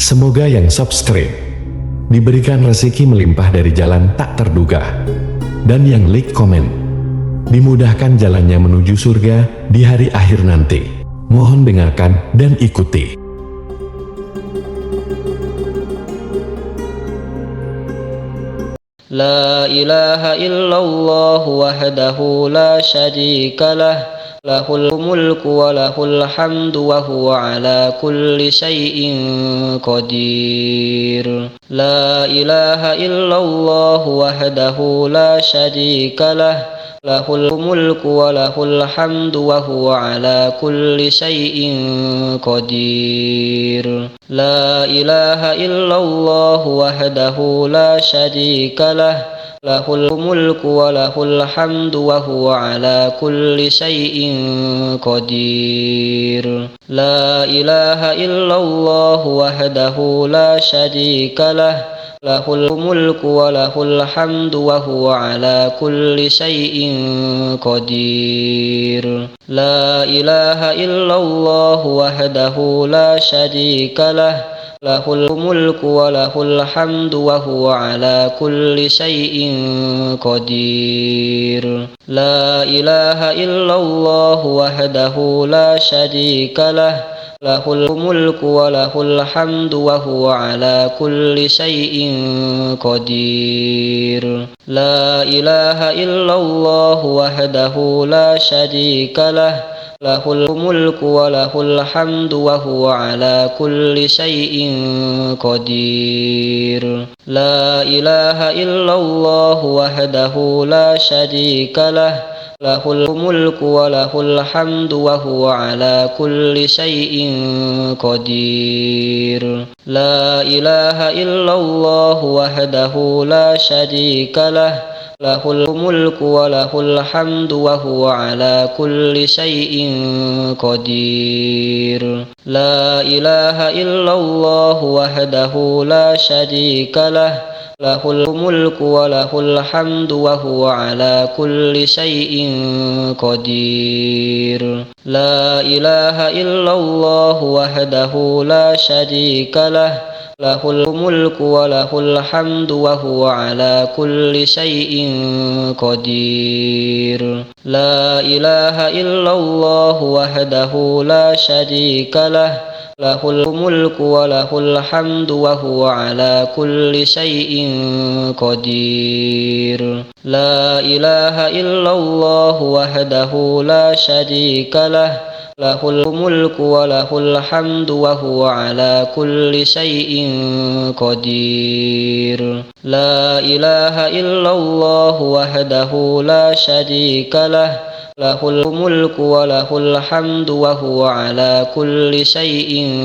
Semoga yang subscribe diberikan rezeki melimpah dari jalan tak terduga, dan yang like komen dimudahkan jalannya menuju surga di hari akhir nanti. Mohon dengarkan dan ikuti. La ilaha illallah wahdahu la syarika lah, lahul mulku wa lahul hamdu wa huwa ala kulli syai'in qadir. La ilaha illallah wahdahu la syarika lah, lahul mulku wa lahul hamdu wa huwa ala kulli syai'in qadir. La ilaha illallah wahdahu la syarika lah, lahul mulku wa lahul hamdu wa huwa ala kulli syai'in qadir. La ilaha illallah wahdahu la syarika lah, lahul mulku wa lahul hamdu wa huwa ala kulli syai'in qadir. La ilaha illallah wahdahu la syarika lah, lahul mulku wa lahul hamdu wa huwa ala kulli syai'in qadir. La ilaha illallah wahdahu la syarika lah, lahul mulku wa lahul hamdu wa huwa ala kulli syai'in qadir. La ilaha illallah wahdahu la syarika lah, lahul mulku wa lahul hamdu wa huwa ala kulli syai'in qadir. La ilaha illallah wahdahu la syarika lah, lahul mulku wa lahul hamdu wa huwa ala kulli syai'in qadir. La ilaha illallah wahdahu la syarika lah, lahul mulku wa lahul hamdu wa huwa ala kulli syai'in qadir. La ilaha illallah wahdahu la syarika lah, lahul mulku wa lahul hamdu wa huwa ala kulli syai'in qadir. La ilaha illallah wahdahu la syarika lah, lahul mulku wa lahul hamdu wa huwa ala kulli syai'in qadir. La ilaha illallah wahdahu la syarika lah, lahul mulku wa lahul hamdu wa huwa ala kulli syai'in qadir. La ilaha illallah wahdahu la syarika lah, lahul mulku wa lahul hamdu wa huwa ala kulli syai'in qadir. La ilaha illallah wahdahu la syarika lah, lahul mulku wa lahul hamdu wa huwa ala kulli syai'in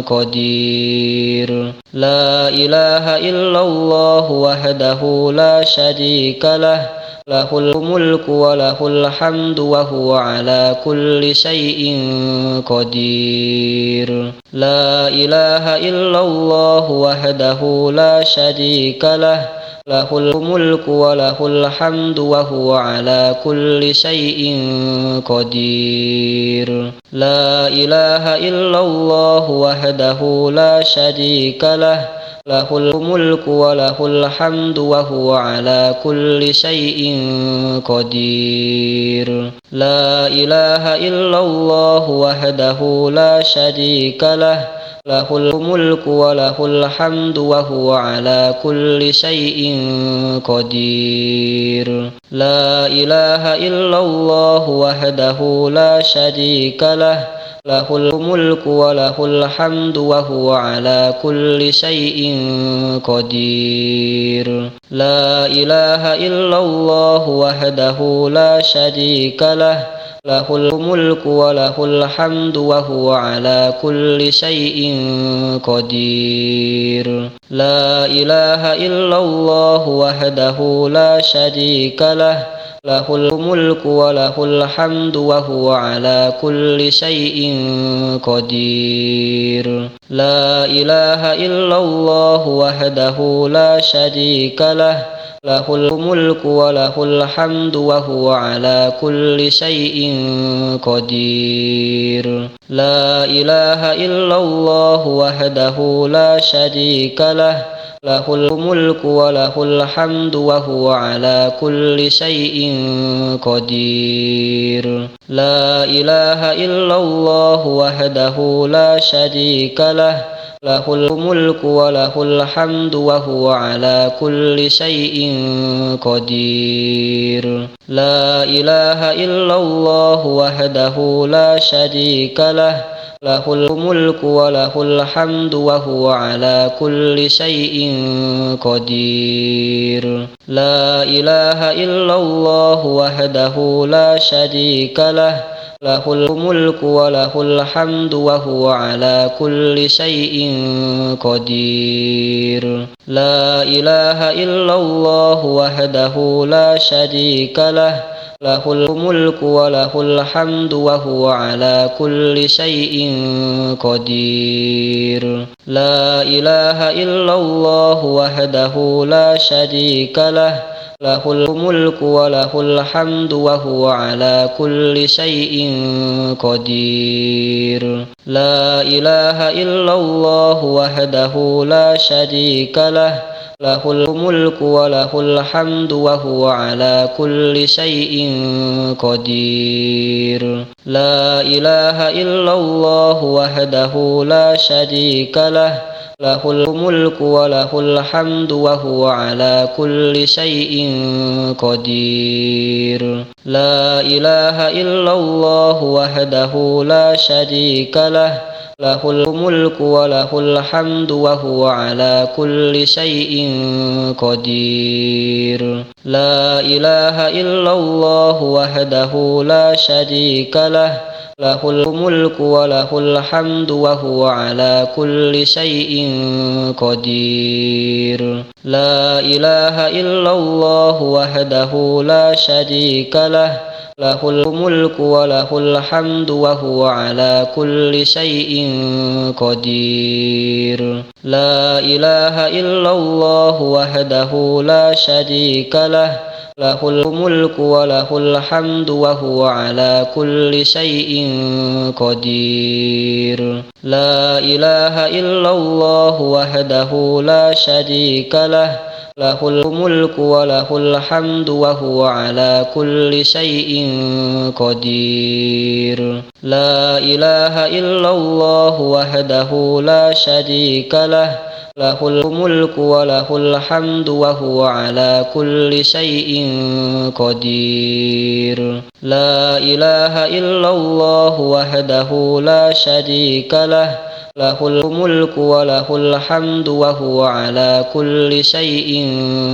qadir. La ilaha illallah wahdahu la syarika lah, lahul mulku wa lahul hamdu wa huwa ala kulli syai'in qadir. La ilaha illallah wahdahu la syarika lah, lahul mulku wa lahul hamdu wa huwa ala kulli syai'in qadir. La ilaha illallah wahdahu la syarika lah, lahul mulku wa lahul hamdu wa huwa ala kulli syai'in qadir. La ilaha illallah wahdahu la syarika lah, lahul mulku wa lahul hamdu wa huwa ala kulli syai'in qadir. La ilaha illallah wahdahu la syarika lah, lahul mulku wa lahul hamdu wa huwa ala kulli syai'in qadir. La ilaha illallah wahdahu la syarika lah, lahul mulku wa lahul hamdu wa huwa ala kulli syai'in qadir. La ilaha illallah wahdahu la syarika lah, lahul mulku wa lahul hamdu wa huwa ala kulli syai'in qadir. La ilaha illallah wahdahu la syarika lah, lahul mulku wa lahul hamdu wa huwa ala kulli syai'in qadir. La ilaha illallah wahdahu la syarika lah, lahul mulku wa lahul hamdu wa huwa ala kulli syai'in qadir. La ilaha illallah wahdahu la syarika lah, lahul mulku wa lahul hamdu wa huwa ala kulli syai'in qadir. La ilaha illallah wahdahu la syarika lah, lahul mulku wa lahul hamdu wa huwa ala kulli syai'in qadir. La ilaha illallah wahdahu la syarika lah, lahul mulku wa lahul hamdu wa huwa ala kulli syai'in qadir. La ilaha illallah wahdahu la syarika lah, lahul mulku wa lahul hamdu wa huwa ala kulli syai'in qadir. La ilaha illallah wahdahu la syarika lah, lahul mulku wa lahul hamdu wa huwa ala kulli syai'in qadir. La ilaha illallah wahdahu la syarika lah, lahul mulku wa lahul hamdu wa huwa ala kulli syai'in qadir. La ilaha illallah wahdahu la syarika lah, lahul mulku wa lahul hamdu wa huwa ala kulli syai'in qadir. La ilaha illallah wahdahu la syarika lah, lahul mulku wa lahul hamdu wa huwa ala kulli syai'in qadir. La ilaha illallah wahdahu la syarika lah, lahul mulku wa lahul hamdu wa huwa ala kulli syai'in qadir. La ilaha illallah wahdahu la syarika lah, lahul mulku wa lahul hamdu wa huwa ala kulli syai'in qadir. La ilaha illallah wahdahu la syarika lah, lahul mulku wa lahul hamdu wa huwa ala kulli syai'in qadir. La ilaha illallah wahdahu la syarika lah, lahul mulku wa lahul hamdu wa huwa ala kulli syai'in qadir. La ilaha illallah wahdahu la syarika lah, lahul mulku wa lahul hamdu wa huwa ala kulli syai'in qadir. La ilaha illallah wahdahu la syarika lah, lahul mulku wa lahul hamdu wa huwa ala kulli syai'in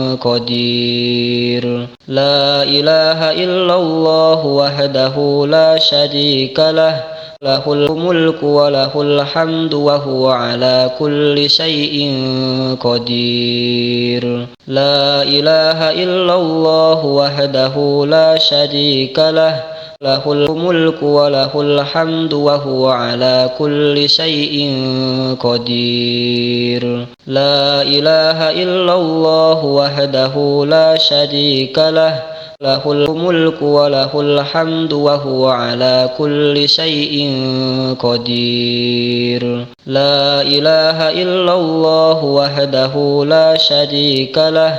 qadir. La ilaha illallah wahdahu la syarika lah, lahul mulku wa lahul hamdu wa huwa ala kulli syai'in qadir. La ilaha illallah wahdahu la syarika lah, lahul mulku wa lahul hamdu wa huwa ala kulli syai'in qadir. La ilaha illallah wahdahu la syarika lah, lahul mulku wa lahul hamdu wa huwa ala kulli syai'in qadir. La ilaha illallah wahdahu la syarika lah,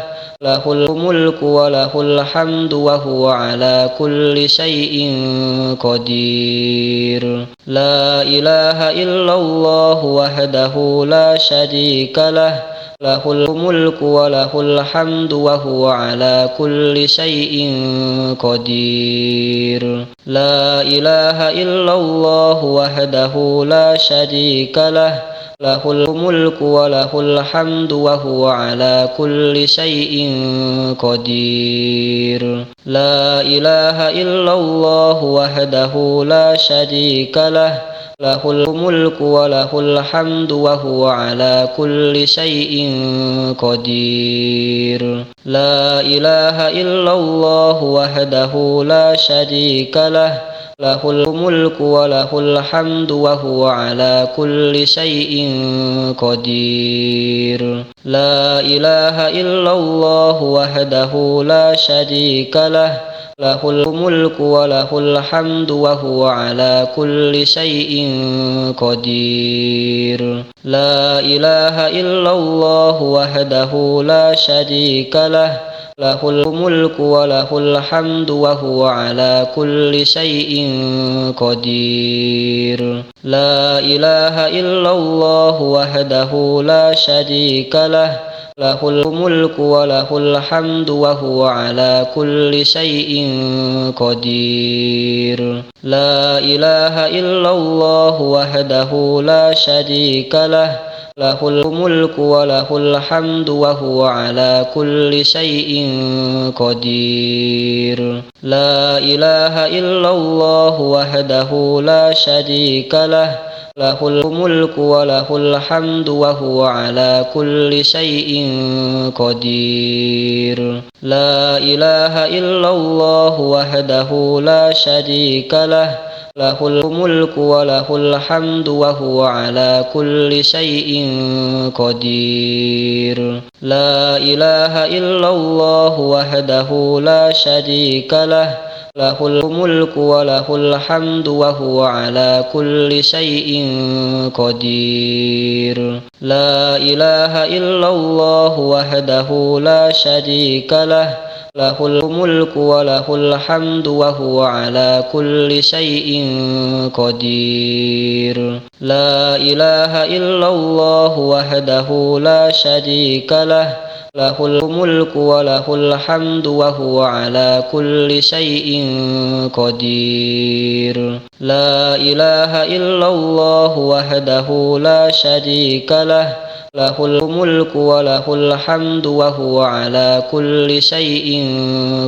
lahul mulku wa lahul hamdu wa huwa ala kulli syai'in qadir. La ilaha illallah wahdahu la syarika lah, lahul mulku wa lahul hamdu wa huwa ala kulli syai'in qadir. La ilaha illallah wahdahu la syarika lah, lahul mulku wa lahul hamdu wa huwa ala kulli syai'in qadir. La ilaha illallah wahdahu la syarika lah, lahul mulku wa lahul hamdu wa huwa ala kulli syai'in qadir. La ilaha illallah wahdahu la syarika lah, lahul mulku wa lahul hamdu wa huwa ala kulli syai'in qadir. La ilaha illallah wahdahu la syarika lah, lahul mulku wa lahul hamdu wa huwa ala kulli syai'in qadir. La ilaha illallah wahdahu la syarika lah, lahul mulku wa lahul hamdu wa huwa ala kulli syai'in qadir. La ilaha illallah wahdahu la syarika lah, lahul mulku wa lahul hamdu wa huwa ala kulli syai'in qadir. La ilaha illallah wahdahu la syarika lah, lahul mulku wa lahul hamdu wa huwa ala kulli syai'in qadir. La ilaha illallah wahdahu la syarika lah, lahul mulku wa lahul hamdu wa huwa ala kulli syai'in qadir. La ilaha illallah wahdahu la syarika lah, lahul mulku wa lahul hamdu wa huwa ala kulli syai'in qadir. La ilaha illallah wahdahu la syarika lah, lahul mulku wa lahul hamdu wa huwa ala kulli syai'in qadir. La ilaha illallah wahdahu la syarika lah, lahul mulku wa lahul hamdu wa huwa ala kulli syai'in qadir. La ilaha illallah wahdahu la syarika lah, lahul mulku wa lahul hamdu wa huwa ala kulli syai'in qadir. La ilaha illallah wahdahu la syarika lah, lahul mulku wa lahul hamdu wa huwa ala kulli syai'in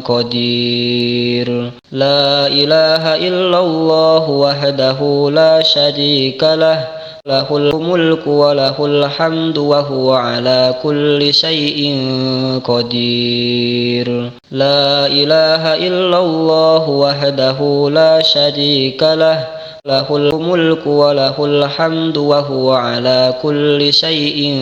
qadir. La ilaha illallah wahdahu la syarika lah, lahul mulku wa lahul hamdu wa huwa ala kulli syai'in qadir. La ilaha illallah wahdahu la syarika lah, lahul mulku wa lahul hamdu wa huwa ala kulli syai'in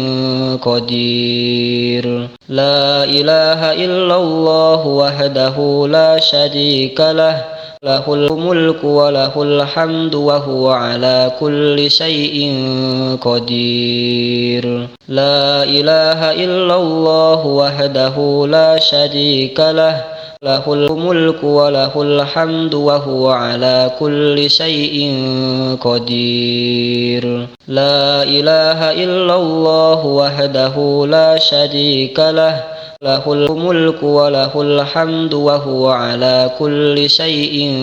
qadir. La ilaha illallah wahdahu la syarika lah, lahul mulku wa lahul hamdu wa huwa ala kulli syai'in qadir. La ilaha illallah wahdahu la syarika lah, lahul mulku wa lahul hamdu wa huwa ala kulli syai'in qadir. La ilaha illallah wahdahu la syarika lah, lahul mulku wa lahul hamdu wa huwa ala kulli syai'in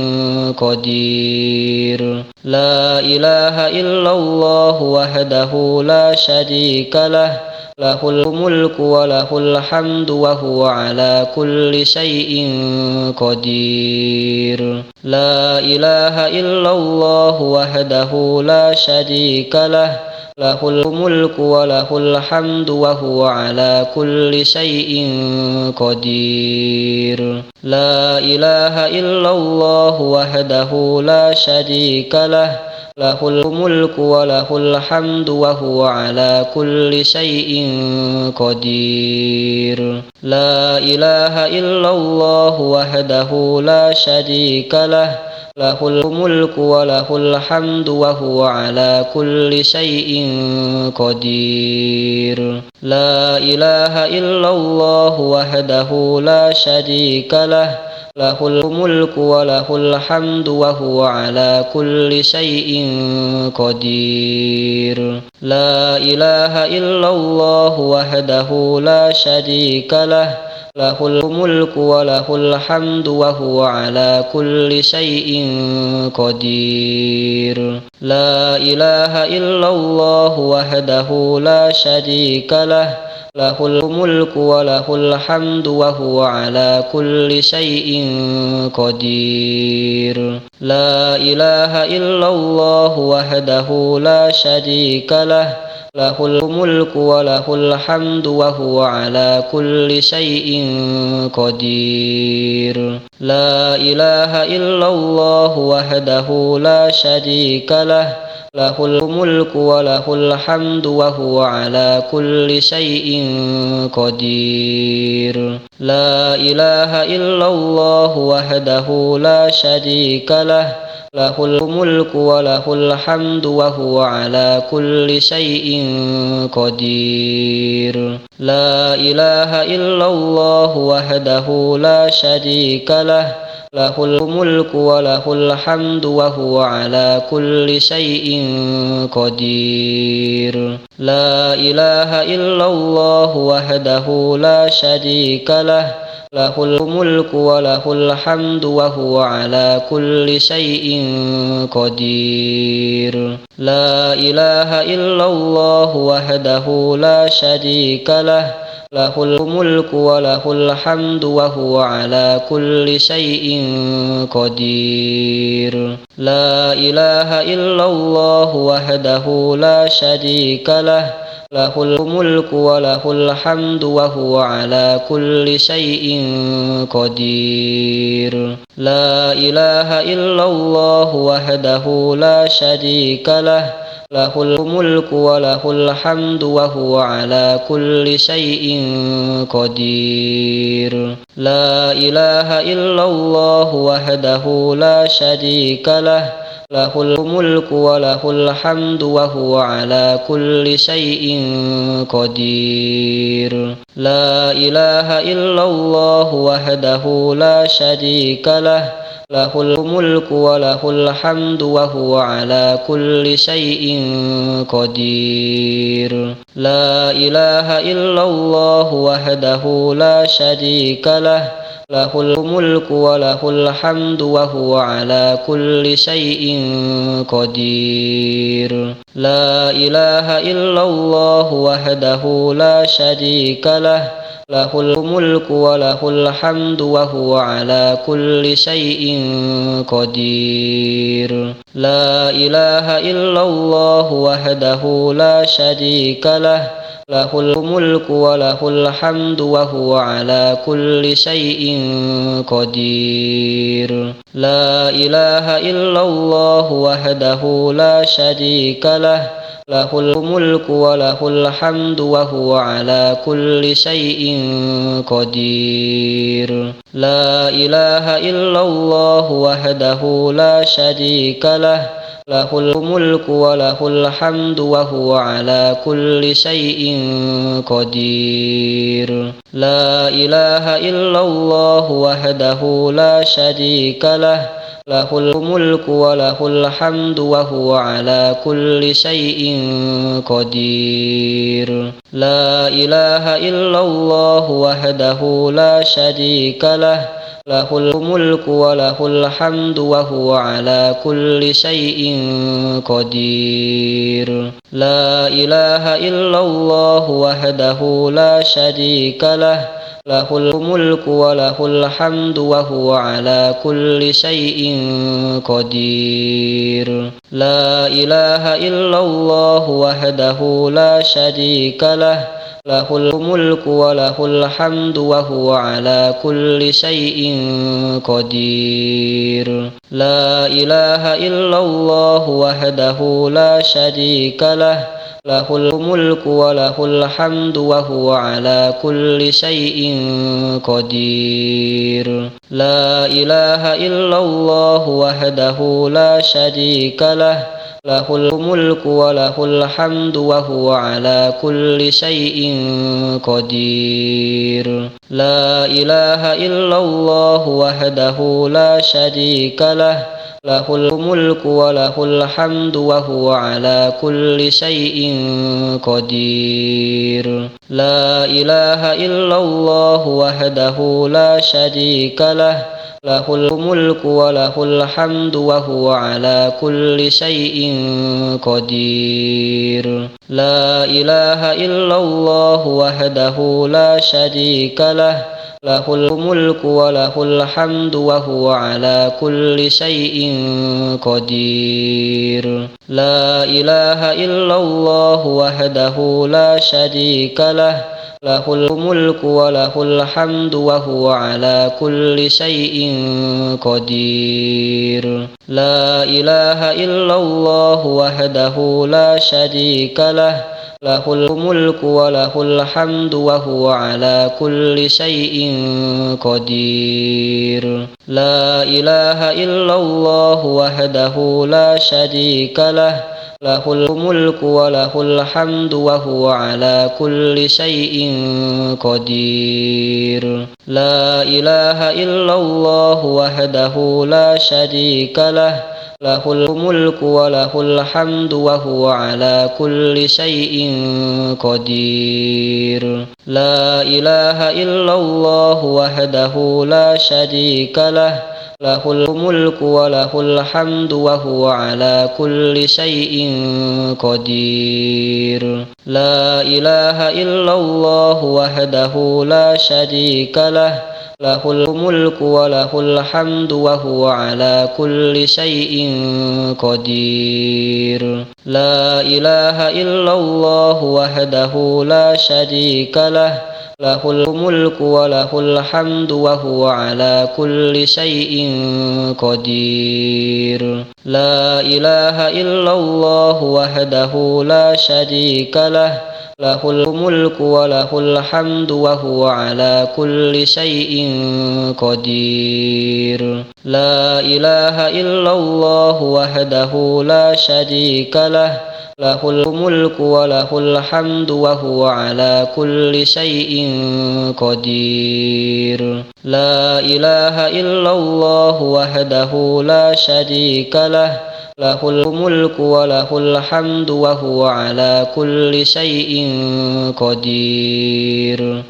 qadir. La ilaha illallah wahdahu la syarika lah, lahul mulku wa lahul hamdu wa huwa ala kulli syai'in qadir. La ilaha illallah wahdahu la syarika lah, lahul mulku wa lahul hamdu wa huwa ala kulli syai'in qadir. La ilaha illallah wahdahu la syarika lah, lahul mulku wa lahul hamdu wa huwa ala kulli syai'in qadir. La ilaha illallah wahdahu la syarika lah, lahul mulku wa lahul hamdu wa huwa ala kulli syai'in qadir. La ilaha illallah wahdahu la syarika lah, lahul mulku wa lahul hamdu wa huwa ala kulli syai'in qadir. La ilaha illallah wahdahu la syarika lah, lahul mulku wa lahul hamdu wa huwa ala kulli syai'in qadir. La ilaha illallah wahdahu la syarika lah, lahul mulku wa lahul hamdu wa huwa ala kulli syai'in qadir. La ilaha illallah wahdahu la syarika lah, له الملك وله الحمد وهو على كل شيء قدير لا إله إلا الله وحده لا شريك له له الملك وله الحمد وهو على كل شيء قدير لا إله إلا الله وحده لا شريك له له الملك وله الحمد وهو على كل شيء قدير لا إله إلا الله وحده لا شريك له له الملك وله الحمد وهو على كل شيء قدير لا إله إلا الله وحده لا شريك له له الملك وله الحمد وهو على كل شيء قدير لا إله إلا الله وحده لا شريك له له الملك وله الحمد وهو على كل شيء قدير لا إله إلا الله وحده لا شريك له له الملك وله الحمد وهو على كل شيء قدير لا إله إلا الله وحده لا شريك له له الملك وله الحمد وهو على كل شيء قدير لا إله إلا الله وحده لا شريك له له الملك وله الحمد وهو على كل شيء قدير لا إله إلا الله وحده لا شريك له له الملك وله الحمد وهو على كل شيء قدير لا إله إلا الله وحده لا شريك له له الملك وله الحمد وهو على كل شيء قدير لا إله إلا الله وحده لا شريك له له الملك وله الحمد وهو على كل شيء قدير لا إله إلا الله وحده لا شريك له له الملك وله الحمد وهو على كل شيء قدير لا إله إلا الله وحده لا شريك له له الملك وله الحمد وهو على كل شيء قدير لا إله إلا الله وحده لا شريك له له الملك وله الحمد وهو على كل شيء قدير لا إله إلا الله وحده لا شريك له له الملك وله الحمد وهو على كل شيء قدير لا إله إلا الله وحده لا شريك له له الملك وله الحمد وهو على كل شيء قدير لا إله إلا الله وحده لا شريك له له الملك وله الحمد وهو على كل شيء قدير لا إله إلا الله وحده لا شريك له له الملك وله الحمد وهو على كل شيء قدير لا إله إلا الله وحده لا شريك له له الملك وله الحمد وهو على كل شيء قدير لا إله إلا الله وحده لا شريك له له الملك وله الحمد وهو على كل شيء قدير لا إله إلا الله وحده لا شريك له له الملك وله الحمد وهو على كل شيء قدير لا إله إلا الله وحده لا شريك له له الملك وله الحمد وهو على كل شيء قدير. لا إله إلا الله وحده لا شريك له له الملك وله الحمد وهو على كل شيء قدير. لا إله إلا الله وحده لا شريك له له الملك وله الحمد وهو على كل شيء قدير. لا إله إلا الله وحده لا شريك له له الملك وله الحمد وهو على كل شيء قدير. لا إله إلا الله وحده لا شريك له له الملك وله الحمد وهو على كل شيء قدير. لا إله إلا الله وحده لا شريك له له الملك وله الحمد وهو على كل شيء قدير. لا إله إلا الله وحده لا شريك له له الملك وله الحمد وهو على كل شيء قدير. لا إله إلا الله وحده لا شريك له له الملك وله الحمد وهو على كل شيء قدير. لا إله إلا الله وحده لا شريك له له الملك وله الحمد وهو على كل شيء قدير. لا إله إلا الله وحده لا شريك له له الملك وله الحمد وهو على كل شيء قدير. لا إله إلا الله وحده لا شريك له له الملك وله الحمد وهو على كل شيء قدير. لا إله إلا الله وحده لا شريك له له الملك وله الحمد وهو على كل شيء قدير.